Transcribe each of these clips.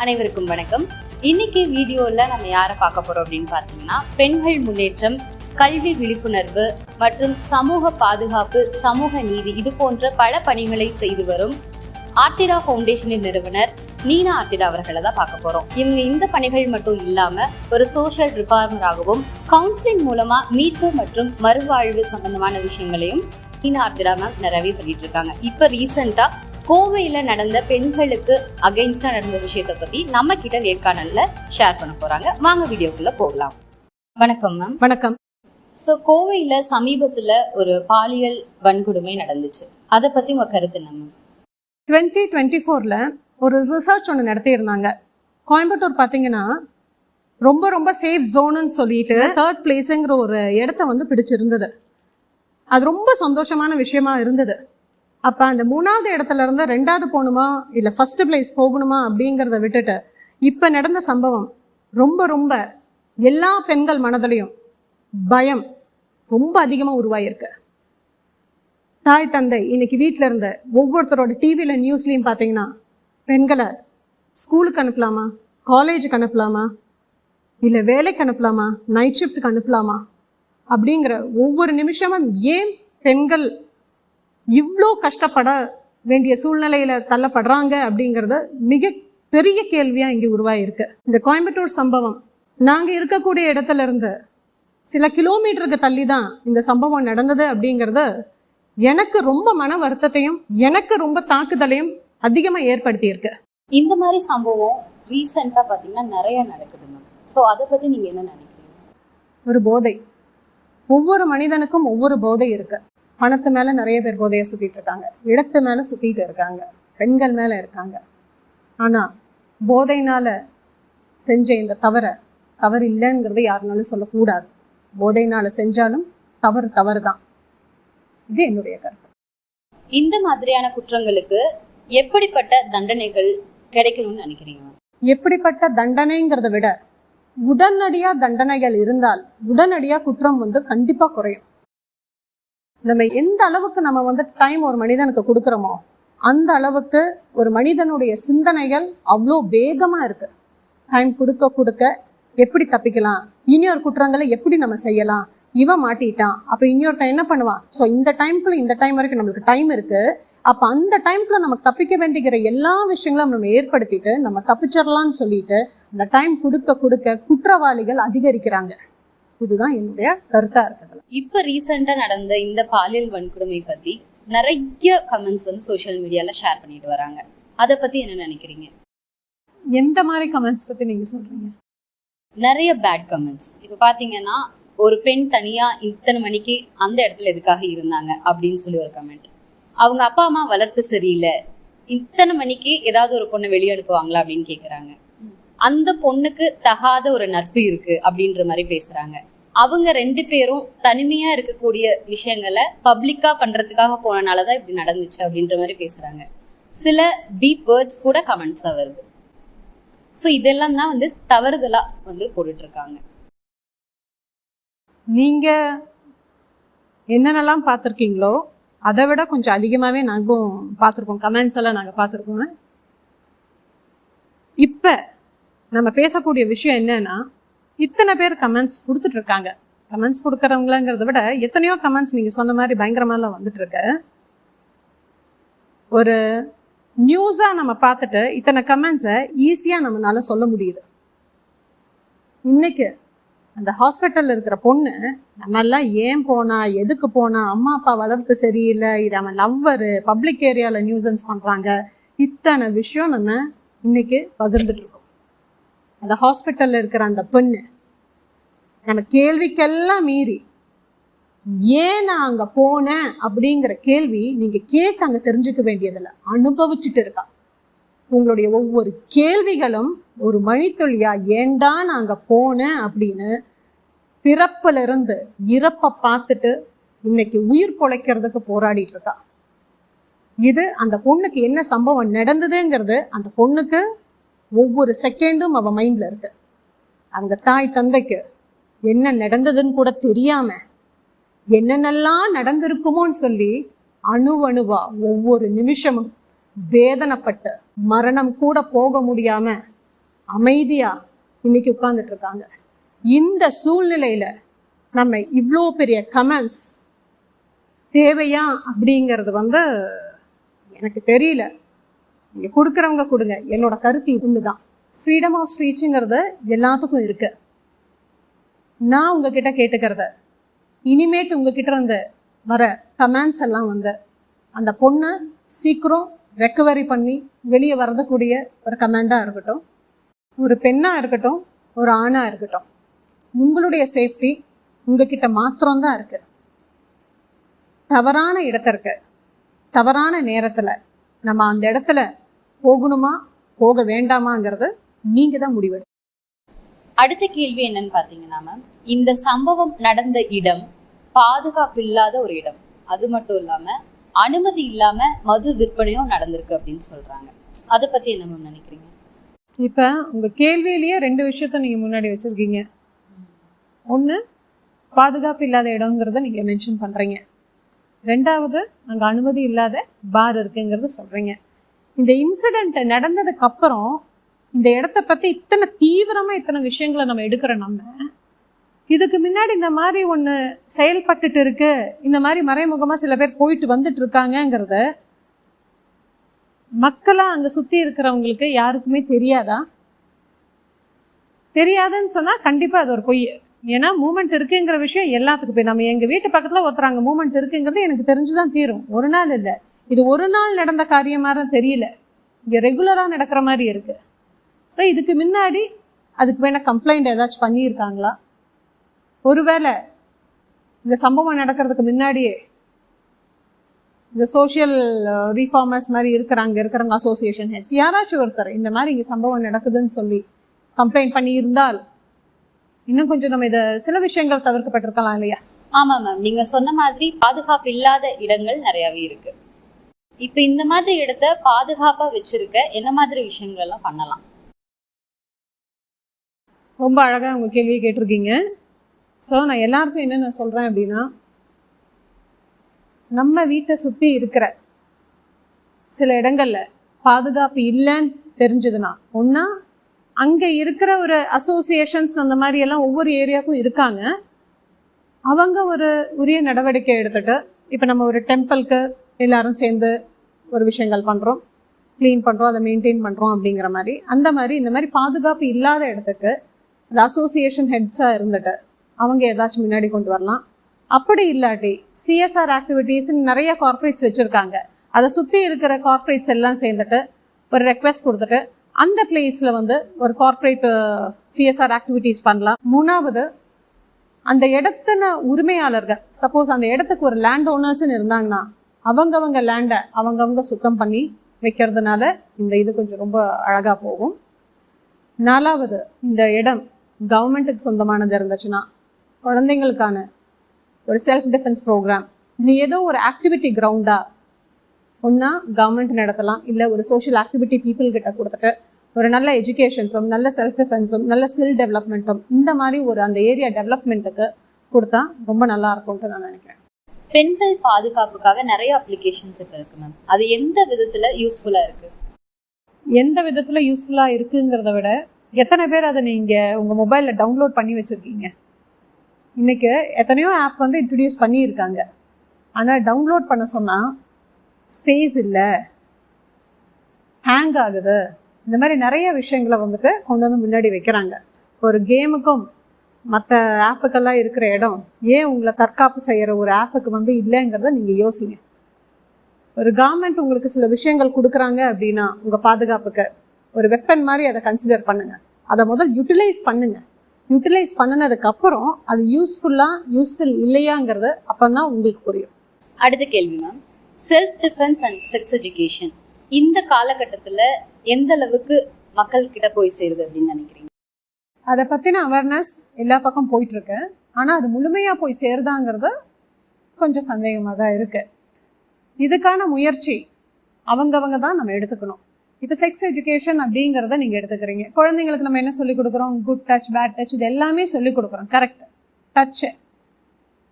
அனைவருக்கும் வணக்கம். இன்னைக்கு வீடியோல நம்ம யாரை பார்க்க போறோம் அப்படின்னு பார்த்தீங்கன்னா, பெண்கள் முன்னேற்றம், கல்வி விழிப்புணர்வு மற்றும் சமூக பாதுகாப்பு, சமூக நீதி இது போன்ற பல பணிகளை செய்து வரும் ஆர்த்திடா ஃபவுண்டேஷனின் நிறுவனர் நீனா ஆர்த்திடா அவர்களை தான் பார்க்க போறோம். இவங்க இந்த பணிகள் மட்டும் இல்லாம ஒரு சோஷியல் ரிஃபார்மராகவும் கவுன்சிலிங் மூலமா மீட்பு மற்றும் மறுவாழ்வு சம்பந்தமான விஷயங்களையும் நீனா ஆர்த்திடா மேம் நிறையவே பண்ணிட்டு இருக்காங்க. இப்ப ரீசெண்டா கோவையில நடந்த பெண்களுக்கு அகைன்ஸ்டா நடந்த விஷயத்தை பத்தி நம்ம கிட்ட நேர்காணல்ல ஷேர் பண்ண போறாங்க. வாங்க வீடியோக்குள்ள போகலாம். வணக்கம் மேம். வணக்கம். சோ கோவையில சமீபத்துல ஒரு பாலியல் வன்கொடுமை நடந்துச்சு, அதை பத்தி உங்க கருத்து என்ன மேம்? 2024ல ஒரு ரிசர்ச் ஒன்று நடத்தியிருந்தாங்க. கோயம்புத்தூர் பார்த்தீங்கன்னா ரொம்ப சேஃப் ஜோனுன்னு சொல்லிட்டு 3rd பிளேஸுங்கிற ஒரு இடத்த பிடிச்சிருந்தது. அது ரொம்ப சந்தோஷமான விஷயமா இருந்தது. அப்போ அந்த 3வது இடத்துல இருந்து 2வது போகணுமா இல்லை 1st பிளேஸ் போகணுமா அப்படிங்கிறத விட்டுட்டு இப்போ நடந்த சம்பவம் ரொம்ப எல்லா பெண்கள் மனதிலையும் பயம் ரொம்ப அதிகமாக உருவாயிருக்கு. தாய் தந்தை இன்னைக்கு வீட்டில் இருந்த ஒவ்வொருத்தரோட டிவியில் நியூஸ்லையும் பார்த்தீங்கன்னா, பெண்களை ஸ்கூலுக்கு அனுப்பலாமா, காலேஜுக்கு அனுப்பலாமா, இல்லை வேலைக்கு அனுப்பலாமா, நைட் ஷிஃப்ட்டுக்கு அனுப்பலாமா அப்படிங்கிற ஒவ்வொரு நிமிஷமும் ஏன் பெண்கள் இவ்வளோ கஷ்டப்பட வேண்டிய சூழ்நிலையில தள்ளப்படுறாங்க அப்படிங்கிறத மிக பெரிய கேள்வியா இங்கே உருவாயிருக்கு. இந்த கோயம்புத்தூர் சம்பவம் நாங்கள் இருக்கக்கூடிய இடத்துல இருந்து சில கிலோமீட்டருக்கு தள்ளி தான் இந்த சம்பவம் நடந்தது அப்படிங்கிறத எனக்கு ரொம்ப மன வருத்தத்தையும் எனக்கு ரொம்ப தாக்குதலையும் அதிகமாக ஏற்படுத்தி இருக்கு. இந்த மாதிரி சம்பவம் ரீசெண்டா பார்த்தீங்கன்னா நிறைய நடக்குது மேம். ஸோ அதை பத்தி நீங்க என்ன நினைக்கிறீங்க? ஒரு போதை, ஒவ்வொரு மனிதனுக்கும் ஒவ்வொரு போதை இருக்கு. பணத்து மேல நிறைய பேர் போதையை சுத்திட்டு இருக்காங்க, இடத்து மேல சுத்திட்டு இருக்காங்க, பெண்கள் மேல இருக்காங்க. ஆனா போதையினால செஞ்ச இந்த தவறு இல்லைங்கிறத யாருனாலும் சொல்லக்கூடாது. போதையினால செஞ்சாலும் தவறு தான். இது என்னுடைய கருத்து. இந்த மாதிரியான குற்றங்களுக்கு எப்படிப்பட்ட தண்டனைகள் கிடைக்கணும்னு நினைக்கிறீங்க? எப்படிப்பட்ட தண்டனைங்கிறத விட உடனடியா தண்டனைகள் இருந்தால் உடனடியா குற்றம் கண்டிப்பா குறையும். நம்ம எந்த அளவுக்கு நம்ம டைம் ஒரு மனிதனுக்கு கொடுக்குறோமோ அந்த அளவுக்கு ஒரு மனிதனுடைய சிந்தனைகள் அவ்வளோ வேகமா இருக்கு. டைம் கொடுக்க எப்படி தப்பிக்கலாம், இனியொரு குற்றங்களை எப்படி நம்ம செய்யலாம், இவன் மாட்டிட்டான் அப்ப இன்னொருத்தன் என்ன பண்ணுவான், ஸோ இந்த டைம்குள்ள இந்த டைம் வரைக்கும் நம்மளுக்கு டைம் இருக்கு, அப்ப அந்த டைம்குள்ள நமக்கு தப்பிக்க வேண்டிய எல்லா விஷயங்களும் நம்ம ஏற்படுத்திட்டு நம்ம தப்பிச்சிடலாம்னு சொல்லிட்டு அந்த டைம் கொடுக்க குற்றவாளிகள் அதிகரிக்கிறாங்க. இதுதான் என்னுடைய கருத்தா இருக்குது. இப்ப ரீசெண்டா நடந்த இந்த பாலியல் வன்கொடுமை பத்தி நிறைய கமெண்ட்ஸ் சோஷியல் மீடியால ஷேர் பண்ணிட்டு வராங்க. அதை பத்தி என்ன நினைக்கிறீங்க? எந்த மாதிரி கமெண்ட்ஸ் பத்தி நீங்க சொல்றீங்க? நிறைய பேட் கமெண்ட்ஸ். இப்ப பாத்தீங்கன்னா, ஒரு பெண் தனியா இத்தனை மணிக்கு அந்த இடத்துல எதுக்காக இருந்தாங்க அப்படின்னு சொல்லி ஒரு கமெண்ட். அவங்க அப்பா அம்மா வளர்ப்பு சரியில்லை, இத்தனை மணிக்கு ஏதாவது ஒரு பொண்ணை வெளியே அனுப்புவாங்களா அப்படின்னு கேக்குறாங்க. அந்த பொண்ணுக்கு தகாத ஒரு நட்பு இருக்கு அப்படின்ற மாதிரி பேசுறாங்க. அவங்க 2 பேரும் தனிமையா இருக்கக்கூடிய விஷயங்களை பப்ளிக்கா பண்றதுக்காக போனனாலதான் இப்படி நடந்துச்சு அப்படின்ற மாதிரி பேசுறாங்க. சில டீப் வேர்ட்ஸ் கூட கமெண்ட்ஸா வருது. ஸோ இதெல்லாம் தான் தவறுதலா போட்டுட்டு இருக்காங்க. நீங்க என்னென்னலாம் பார்த்துருக்கீங்களோ அதை விட கொஞ்சம் அதிகமாகவே நாங்களும் பார்த்துருக்கோம். கமெண்ட்ஸ் எல்லாம் நாங்கள் பார்த்துருக்கோம். இப்போ நம்ம பேசக்கூடிய விஷயம் என்னன்னா, இத்தனை பேர் கமெண்ட்ஸ் கொடுத்துட்டு இருக்காங்க. கமெண்ட்ஸ் கொடுக்குறவங்களங்கிறத விட எத்தனையோ கமெண்ட்ஸ் நீங்கள் சொன்ன மாதிரி பயங்கரமாலாம் வந்துட்டு இருக்கு. ஒரு நியூஸாக நம்ம பார்த்துட்டு இத்தனை கமெண்ட்ஸை ஈஸியாக நம்மளால சொல்ல முடியுது. இன்னைக்கு அந்த ஹாஸ்பிட்டலில் இருக்கிற பொண்ணு நம்மெல்லாம் ஏன் போனா, எதுக்கு போனா, அம்மா அப்பா வளர்ப்பு சரியில்லை, இது அவன் லவ்வரு, பப்ளிக் ஏரியாவில் நியூசன்ஸ் பண்ணுறாங்க, இத்தனை விஷயம் நம்ம இன்னைக்கு பகிர்ந்துட்டு இருக்கோம். அந்த ஹாஸ்பிட்டலில் இருக்கிற அந்த பொண்ணு நம்ம கேள்விக்கெல்லாம் மீறி ஏன் நான் அங்கே போனேன் அப்படிங்கிற கேள்வி நீங்கள் கேட்டு அங்கே தெரிஞ்சுக்க வேண்டியதில்லை, அனுபவிச்சுட்டு இருக்கா. உங்களுடைய ஒவ்வொரு கேள்விகளும் ஒரு மணித்துளியா ஏண்டா நான் அங்கே போனேன் அப்படின்னு பிறப்புல இருந்து இறப்பை பார்த்துட்டு இன்னைக்கு உயிர் பொழைக்கிறதுக்கு போராடிட்டு இருக்கா. இது அந்த பொண்ணுக்கு என்ன சம்பவம் நடந்ததுங்கிறது அந்த பொண்ணுக்கு ஒவ்வொரு செகண்டும் அவ மைண்ட்ல இருக்கு. அவங்க தாய் தந்தைக்கு என்ன நடந்ததுன்னு கூட தெரியாம என்னென்னலாம் நடந்திருக்குமோன்னு சொல்லி அணுவா ஒவ்வொரு நிமிஷமும் வேதனைப்பட்டு மரணம் கூட போக முடியாம அமைதியா இன்னைக்கு உட்கார்ந்துட்டு இருக்காங்க. இந்த சூழ்நிலையில நம்ம இவ்வளோ பெரிய கமெண்ட்ஸ் தேவையா அப்படிங்கிறது எனக்கு தெரியல. நீங்க கொடுக்குறவங்க கொடுங்க, என்னோட கருத்து ஒண்ணுதான். ஃப்ரீடம் ஆஃப் ஸ்பீச்சுங்கிறது எல்லாத்துக்கும் இருக்கு. நான் உங்ககிட்ட கேட்டுக்கிறத, இனிமேட்டு உங்ககிட்ட இருந்து வர கமெண்ட்ஸ் எல்லாம் அந்த பொண்ணை சீக்கிரம் ரெக்கவரி பண்ணி வெளியே வரக்கூடிய ஒரு கமெண்டாக இருக்கட்டும், ஒரு பெண்ணாக இருக்கட்டும், ஒரு ஆணாக இருக்கட்டும், உங்களுடைய சேஃப்டி உங்ககிட்ட மாத்திரம்தான் இருக்கு. தவறான இடத்திற்கு தவறான நேரத்தில் நம்ம அந்த இடத்துல போகணுமா போக வேண்டாமாங்கிறது நீங்க தான் முடிவெடு. அடுத்த கேள்வி என்னன்னு பாத்தீங்கன்னா மேம், இந்த சம்பவம் நடந்த இடம் பாதுகாப்பு இல்லாத ஒரு இடம், அது மட்டும் இல்லாம அனுமதி இல்லாம மது விற்பனையும் நடந்திருக்கு அப்படின்னு சொல்றாங்க. அதை பத்தி என்ன மேம் நினைக்கிறீங்க? இப்ப உங்க கேள்வியிலேயே 2 விஷயத்த நீங்க முன்னாடி வச்சிருக்கீங்க. ஒண்ணு, பாதுகாப்பு இல்லாத இடம்ங்கிறத நீங்க மென்ஷன் பண்றீங்க. 2வது, அங்க அனுமதி இல்லாத பார் இருக்குங்கிறத சொல்றீங்க. இந்த இன்சிடென்ட் நடந்ததுக்கு அப்புறம் இந்த இடத்த பத்தி இத்தனை தீவிரமா இத்தனை விஷயங்களை நம்ம எடுக்கிற நம்ம இதுக்கு முன்னாடி இந்த மாதிரி ஒண்ணு செயல்பட்டுட்டு இருக்கு, இந்த மாதிரி மறைமுகமா சில பேர் போயிட்டு வந்துட்டு இருக்காங்கிறத மக்களா அங்க சுத்தி இருக்கிறவங்களுக்கு யாருக்குமே தெரியாதா? தெரியாதுன்னு சொன்னா கண்டிப்பா அது ஒரு பொய். ஏன்னா மூமெண்ட் இருக்குங்கிற விஷயம் எல்லாத்துக்கும் போய் நம்ம எங்க வீட்டு பக்கத்துல ஒருத்தர் அங்க மூமெண்ட் இருக்குங்கிறது எனக்கு தெரிஞ்சுதான் தீரும். ஒரு நாள் இல்லை, இது ஒரு நாள் நடந்த காரியமாக தெரியல, இங்க ரெகுலரா நடக்கிற மாதிரி இருக்கு. ஸோ இதுக்கு முன்னாடி அதுக்கு வேணா கம்ப்ளைண்ட் ஏதாச்சும் பண்ணியிருக்காங்களா? ஒருவேளை இந்த சம்பவம் நடக்கிறதுக்கு முன்னாடியே இந்த சோஷியல் ரீஃபார்மர்ஸ் மாதிரி இருக்கிறவங்க அசோசியேஷன் ஹெட்ஸ் யாராச்சும் ஒருத்தர் இந்த மாதிரி இங்கே சம்பவம் நடக்குதுன்னு சொல்லி கம்ப்ளைண்ட் பண்ணியிருந்தால் இன்னும் கொஞ்சம் நம்ம இதை சில விஷயங்கள் தவிர்க்கப்பட்டிருக்கலாம் இல்லையா? ஆமா மேம், நீங்க சொன்ன மாதிரி பாதுகாப்பு இல்லாத இடங்கள் நிறையவே இருக்கு. இப்ப இந்த மாதிரி இடத்த பாதுகாப்பா வச்சிருக்க என்ன மாதிரி விஷயங்கள் எல்லாம் பண்ணலாம்? ரொம்ப அழகா உங்க கேள்வியை கேட்டிருக்கீங்க. ஸோ நான் எல்லாருக்கும் என்ன சொல்றேன் அப்படின்னா, நம்ம வீட்டை சுற்றி இருக்கிற சில இடங்கள்ல பாதுகாப்பு இல்லைன்னு தெரிஞ்சதுன்னா, ஒன்னா அங்கே இருக்கிற ஒரு அசோசியேஷன்ஸ் அந்த மாதிரி எல்லாம் ஒவ்வொரு ஏரியாவுக்கும் இருக்காங்க, அவங்க ஒரு உரிய நடவடிக்கை எடுத்துட்டு, இப்போ நம்ம ஒரு டெம்பிளுக்கு எல்லாரும் சேர்ந்து ஒரு விஷயங்கள் பண்ணுறோம், க்ளீன் பண்ணுறோம், அதை மெயின்டைன் பண்ணுறோம் அப்படிங்கிற மாதிரி, அந்த மாதிரி இந்த மாதிரி பாதுகாப்பு இல்லாத இடத்துக்கு அந்த அசோசியேஷன் ஹெட்ஸாக இருந்துட்டு அவங்க ஏதாச்சும் முன்னாடி கொண்டு வரலாம். அப்படி இல்லாட்டி சிஎஸ்ஆர் ஆக்டிவிட்டீஸ்ன்னு நிறைய கார்ப்பரேட்ஸ் வச்சுருக்காங்க, அதை சுற்றி இருக்கிற கார்ப்பரேட்ஸ் எல்லாம் சேர்ந்துட்டு ஒரு ரெக்வெஸ்ட் கொடுத்துட்டு அந்த பிளேஸில் ஒரு கார்ப்பரேட் சிஎஸ்ஆர் ஆக்டிவிட்டீஸ் பண்ணலாம். 3வது, அந்த இடத்தின உரிமையாளர்கள், சப்போஸ் அந்த இடத்துக்கு ஒரு லேண்ட் ஓனர்ஸ்ன்னு இருந்தாங்கன்னா அவங்கவங்க லேண்டை அவங்கவங்க சுத்தம் பண்ணி வைக்கிறதுனால இந்த இது கொஞ்சம் ரொம்ப அழகாக போகும். 4வது, இந்த இடம் கவர்மெண்ட்டுக்கு சொந்தமானது இருந்துச்சுன்னா குழந்தைங்களுக்கான ஒரு செல்ஃப் டிஃபென்ஸ் ப்ரோக்ராம், இது ஏதோ ஒரு ஆக்டிவிட்டி கிரவுண்டா ஒன்றா கவர்மெண்ட் நடத்தலாம், இல்லை ஒரு சோஷியல் ஆக்டிவிட்டி பீப்புள் கிட்ட கொடுத்துட்டு ஒரு நல்ல எஜுகேஷன்ஸும் நல்ல செல்ஃப் டிஃபென்ஸும் நல்ல ஸ்கில் டெவலப்மெண்ட்டும் இந்த மாதிரி ஒரு அந்த ஏரியா டெவலப்மெண்ட்டுக்கு கொடுத்தா ரொம்ப நல்லா இருக்கும்ட்டு நான் நினைக்கிறேன். பெண்கள் பாதுகாப்புக்காக நிறைய அப்ளிகேஷன்ஸ் இப்போ இருக்கு மேம், அது எந்த விதத்தில் யூஸ்ஃபுல்லாக இருக்கு? எந்த விதத்தில் யூஸ்ஃபுல்லாக இருக்குங்கிறத விட எத்தனை பேர் அதை நீங்கள் உங்கள் மொபைலில் டவுன்லோட் பண்ணி வச்சுருக்கீங்க? இன்றைக்கி எத்தனையோ ஆப் இன்ட்ரடியூஸ் பண்ணியிருக்காங்க, ஆனால் டவுன்லோட் பண்ண சொன்னால் ஸ்பேஸ் இல்லை, ஹேங் ஆகுது, இந்த மாதிரி நிறைய விஷயங்களை கொண்டு முன்னாடி வைக்கிறாங்க. ஒரு கேமுக்கும் மற்ற ஆப்புக்கெல்லாம் இருக்கிற இடம் ஏன் உங்களை தற்காப்பு செய்கிற ஒரு ஆப்புக்கு இல்லைங்கிறத நீங்கள் யோசிங்க. ஒரு கவர்மெண்ட் உங்களுக்கு சில விஷயங்கள் கொடுக்குறாங்க அப்படின்னா உங்கள் பாதுகாப்புக்கு ஒரு வெப்பன் மாதிரி அதை கன்சிடர் பண்ணுங்கள், அதை முதல் யூட்டிலைஸ் பண்ணுங்க. யூட்டிலைஸ் பண்ணினதுக்கு அப்புறம் அது யூஸ்ஃபுல் இல்லையாங்கிறது அப்போ தான் உங்களுக்கு புரியும். அடுத்த கேள்வி ma'am, self defence and sex education இந்த காலகட்டத்தில் எந்த அளவுக்கு மக்கள் கிட்ட போய் சேருது அப்படின்னு நினைக்கிறீங்க? அதை பற்றின அவேர்னஸ் எல்லா பக்கம் போயிட்டுருக்கு, ஆனால் அது முழுமையாக போய் சேருதாங்கிறது கொஞ்சம் சந்தேகமாக தான் இருக்குது. இதுக்கான முயற்சி அவங்கவங்க தான் நம்ம எடுத்துக்கணும். இப்போ செக்ஸ் எஜுகேஷன் அப்படிங்கிறத நீங்கள் எடுத்துக்கிறீங்க, குழந்தைங்களுக்கு நம்ம என்ன சொல்லிக் கொடுக்குறோம்? குட் டச், பேட் டச், இது எல்லாமே சொல்லிக் கொடுக்குறோம். கரெக்ட்.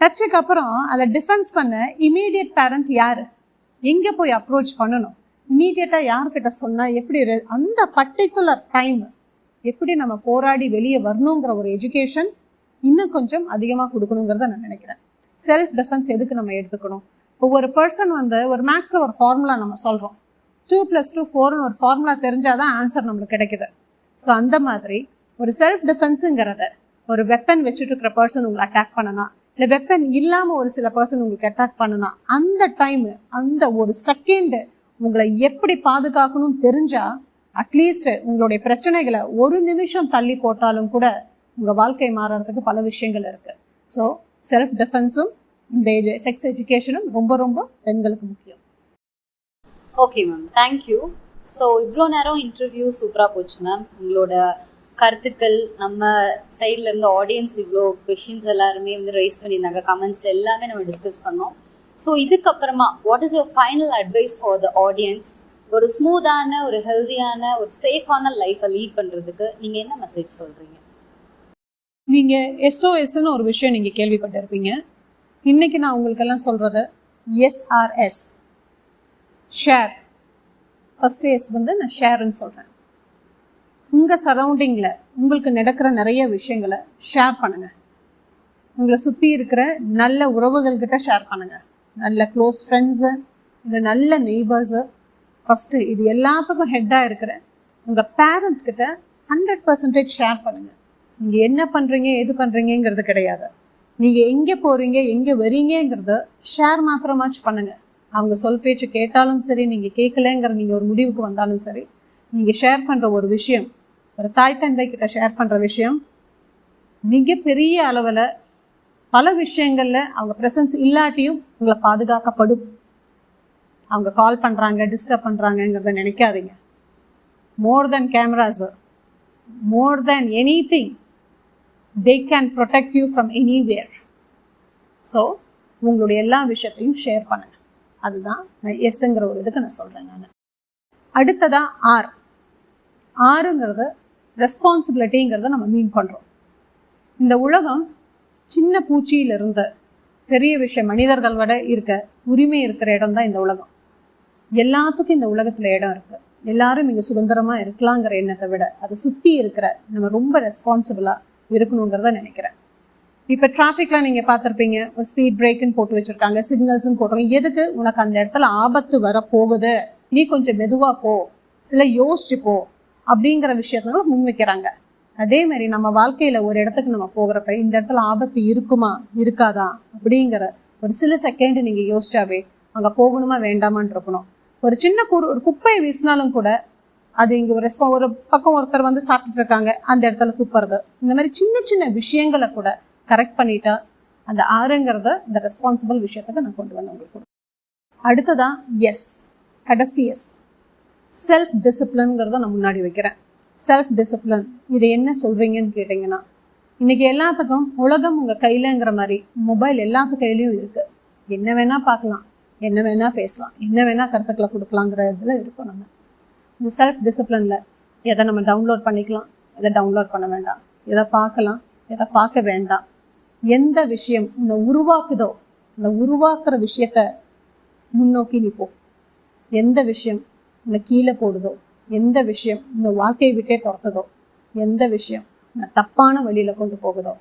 டச்சுக்கு அப்புறம் அதை டிஃபென்ஸ் பண்ண இமீடியட் பேரண்ட் யார், எங்கே போய் அப்ரோச் பண்ணணும், இமீடியட்டாக யார்கிட்ட சொன்னால் எப்படி, அந்த பர்டிகுலர் டைம் எப்படி நம்ம போராடி வெளியே வரணுங்கிற ஒரு எஜுகேஷன் இன்னும் கொஞ்சம் அதிகமாக கொடுக்கணுங்கிறத நான் நினைக்கிறேன். செல்ஃப் டிஃபென்ஸ் எதுக்கு நம்ம எடுத்துக்கணும்? இப்போ ஒரு பர்சன் வந்து ஒரு மேக்ஸில் ஒரு ஃபார்முலா நம்ம சொல்கிறோம், 2+2 4ன்னு ஒரு ஃபார்முலா தெரிஞ்சாதான் ஆன்சர் நம்மளுக்கு கிடைக்குது. ஸோ அந்த மாதிரி ஒரு செல்ஃப் டிஃபென்ஸுங்கிறத ஒரு வெப்பன் வச்சுட்டு இருக்கிற பர்சன் உங்களை அட்டாக் பண்ணனா, இல்லை வெப்பன் இல்லாமல் ஒரு சில பர்சன் உங்களுக்கு அட்டாக் பண்ணனா, அந்த டைமு அந்த ஒரு செகண்டு உங்களை எப்படி பாதுகாக்கணும்னு தெரிஞ்சா அட்லீஸ்ட் உங்களுடைய பிரச்சனைகளை ஒரு நிமிஷம் தள்ளி போட்டாலும் கூட உங்கள் வாழ்க்கை மாறுறதுக்கு பல விஷயங்கள் இருக்குது. ஸோ செல்ஃப் டிஃபென்ஸும் இந்த செக்ஸ் எஜுகேஷனும் ரொம்ப ரொம்ப பெண்களுக்கு முக்கியம். Okay ma'am, thank you. ஸோ இவ்வளோ நேரம் இன்டர்வியூ சூப்பராக போச்சு மேம். உங்களோட கருத்துக்கள் நம்ம சைடில் இருந்து ஆடியன்ஸ் இவ்வளோ கொஷின்ஸ் எல்லாருமே வந்து ரைஸ் பண்ணியிருந்தாங்க, கமெண்ட்ஸில் எல்லாமே நம்ம டிஸ்கஸ் பண்ணோம். ஸோ இதுக்கப்புறமா what is your final advice for the audience? ஒரு ஸ்மூத்தான, ஒரு ஹெல்தியான, ஒரு சேஃபான லைஃப்பை லீட் பண்ணுறதுக்கு நீங்கள் என்ன மெசேஜ் சொல்கிறீங்க? நீங்கள் SOSன்னு ஒரு விஷயம் நீங்கள் கேள்விப்பட்டிருப்பீங்க. இன்றைக்கி நான் உங்களுக்கெல்லாம் சொல்கிறது SRS, ஷேர். ஃபஸ்ட்டு எஸ் வந்து நான் ஷேருன்னு சொல்கிறேன். உங்கள் சரௌண்டிங்கில் உங்களுக்கு நடக்கிற நிறைய விஷயங்களை ஷேர் பண்ணுங்கள். உங்களை சுற்றி இருக்கிற நல்ல உறவுகள்கிட்ட ஷேர் பண்ணுங்கள், நல்ல க்ளோஸ் ஃப்ரெண்ட்ஸு, இல்லை நல்ல நெய்பர்ஸு. ஃபஸ்ட்டு இது எல்லாத்துக்கும் ஹெட்டாக இருக்கிற உங்கள் பேரண்ட்ஸ்கிட்ட 100% ஷேர் பண்ணுங்கள். நீங்கள் என்ன பண்ணுறீங்க, எது பண்ணுறீங்கிறது கிடையாது. நீங்கள் எங்கே போகிறீங்க, எங்கே வரீங்கிறத ஷேர் மாத்திரமாச்சும் பண்ணுங்கள். அவங்க சொல் பேச்சு கேட்டாலும் சரி, நீங்கள் கேட்கலங்கிற நீங்கள் ஒரு முடிவுக்கு வந்தாலும் சரி, நீங்கள் ஷேர் பண்ணுற ஒரு விஷயம், ஒரு தாய் தந்தை கிட்ட ஷேர் பண்ணுற விஷயம் மிகப்பெரிய அளவில் பல விஷயங்களில் அவங்க ப்ரெசன்ஸ் இல்லாட்டியும் உங்களை பாதுகாக்கப்படும். அவங்க கால் பண்ணுறாங்க, டிஸ்டர்ப் பண்ணுறாங்கங்கிறத நினைக்காதீங்க. More than cameras, more than anything, they can protect you from anywhere. So உங்களுடைய எல்லா விஷயத்தையும் ஷேர் பண்ணுங்கள். அதுதான் நான் எஸ்ங்கிற ஒரு இதுக்கு நான் சொல்கிறேன். நான் அடுத்ததான் ஆறுங்கிறது ரெஸ்பான்சிபிலிட்டிங்கிறத நம்ம மீன் பண்ணுறோம். இந்த உலகம் சின்ன பூச்சியிலிருந்து பெரிய விஷயம் மனிதர்கள் விட இருக்க உரிமை இருக்கிற இடம் தான் இந்த உலகம். எல்லாத்துக்கும் இந்த உலகத்தில் இடம் இருக்குது. எல்லாரும் இங்கே சுதந்திரமாக இருக்கலாங்கிற எண்ணத்தை விட அதை சுற்றி இருக்கிற நம்ம ரொம்ப ரெஸ்பான்சிபிளாக இருக்கணுங்கிறத நினைக்கிறேன். இப்போ டிராஃபிக்கில் நீங்கள் பார்த்துருப்பீங்க, ஒரு ஸ்பீட் பிரேக்குன்னு போட்டு வச்சுருக்காங்க, சிக்னல்ஸ்ன்னு போட்டிருக்காங்க. எதுக்கு? உனக்கு அந்த இடத்துல ஆபத்து வர போகுது, நீ கொஞ்சம் மெதுவாக போ, சில யோசிச்சு போ அப்படிங்கிற விஷயத்தால முன்வைக்கிறாங்க. அதே மாதிரி நம்ம வாழ்க்கையில் ஒரு இடத்துக்கு நம்ம போகிறப்ப இந்த இடத்துல ஆபத்து இருக்குமா இருக்காதா அப்படிங்கிற ஒரு சில செகண்ட் நீங்கள் யோசிச்சாவே அங்கே போகணுமா வேண்டாமான்னு இருக்கணும். ஒரு சின்ன ஒரு குப்பையை வீசினாலும் கூட அது இங்கே ஒரு பக்கம் ஒருத்தர் வந்து சாப்பிட்டுட்டு இருக்காங்க, அந்த இடத்துல துப்புறது, இந்த மாதிரி சின்ன சின்ன விஷயங்களை கூட கரெக்ட் பண்ணிட்டா அந்த ஆறுங்கிறத இந்த ரெஸ்பான்சிபிள் விஷயத்துக்கு நான் கொண்டு வந்து உங்களுக்கு. அடுத்ததான் எஸ், கடைசி எஸ், செல்ஃப் டிசிப்ளின்ங்கிறத நான் முன்னாடி வைக்கிறேன். செல்ஃப் டிசிப்ளின் இது என்ன சொல்கிறீங்கன்னு கேட்டிங்கன்னா, இன்றைக்கி எல்லாத்துக்கும் உலகம் உங்கள் கையிலங்கிற மாதிரி மொபைல் எல்லாத்து கையிலையும் இருக்குது. என்ன வேணால் பார்க்கலாம், என்ன வேணால் பேசலாம், என்ன வேணால் கருத்துக்களை கொடுக்கலாங்கிற இதில் இருக்கும். நம்ம இந்த செல்ஃப் டிசிப்ளினில் எதை நம்ம டவுன்லோட் பண்ணிக்கலாம், எதை டவுன்லோட் பண்ண வேண்டாம், எதை பார்க்கலாம், எதை பார்க்க வேண்டாம், எந்த விஷயம் இந்த உருவாக்குதோ இந்த உருவாக்குற விஷயத்த முன்னோக்கி நிற்போம், எந்த விஷயம் இந்த கீழே போடுதோ, எந்த விஷயம் இந்த வாழ்க்கையை விட்டே துரத்துதோ, எந்த விஷயம் இந்த தப்பான வழியில் கொண்டு போகுதோ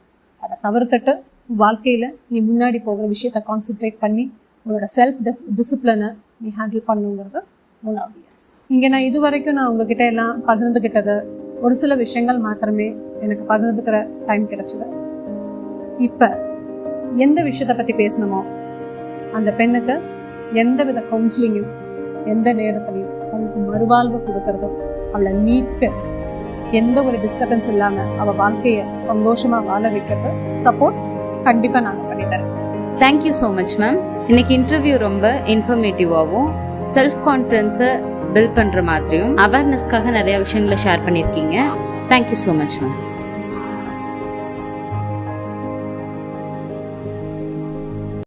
அதை தவிர்த்துட்டு வாழ்க்கையில் நீ முன்னாடி போகிற விஷயத்த கான்சென்ட்ரேட் பண்ணி உங்களோட செல்ஃப் டிசிப்ளினை நீ ஹேண்டில் பண்ணுங்கிறது மூணாவது எஸ். இங்கே நான் இது வரைக்கும் நான் உங்ககிட்ட எல்லாம் பகிர்ந்துக்கிட்டது ஒரு சில விஷயங்கள் மாத்திரமே எனக்கு பகிர்ந்துக்கிற டைம் கிடைச்சது. இப்போ எந்த விஷயத்தை பற்றி பேசணுமோ அந்த பெண்ணுக்கு எந்த வித கவுன்சிலிங்கும் எந்த நேரத்துலையும் அவளுக்கு மறுவாழ்வு கொடுக்கறதும் அவளை மீட்க எந்த ஒரு டிஸ்டர்பன்ஸ் இல்லாமல் அவள் வாழ்க்கையை சந்தோஷமாக வாழ வைக்கிறது சப்போர்ட்ஸ் கண்டிப்பாக நாங்கள் பண்ணித்தரோம். Thank you so much ma'am. இன்னைக்கு இன்டர்வியூ ரொம்ப இன்ஃபர்மேட்டிவாகவும் செல்ஃப் கான்ஃபிடன்ஸை பில்ட் பண்ணுற மாதிரியும் அவேர்னஸ்க்காக நிறைய விஷயங்களை ஷேர் பண்ணியிருக்கீங்க. Thank you so much ma'am.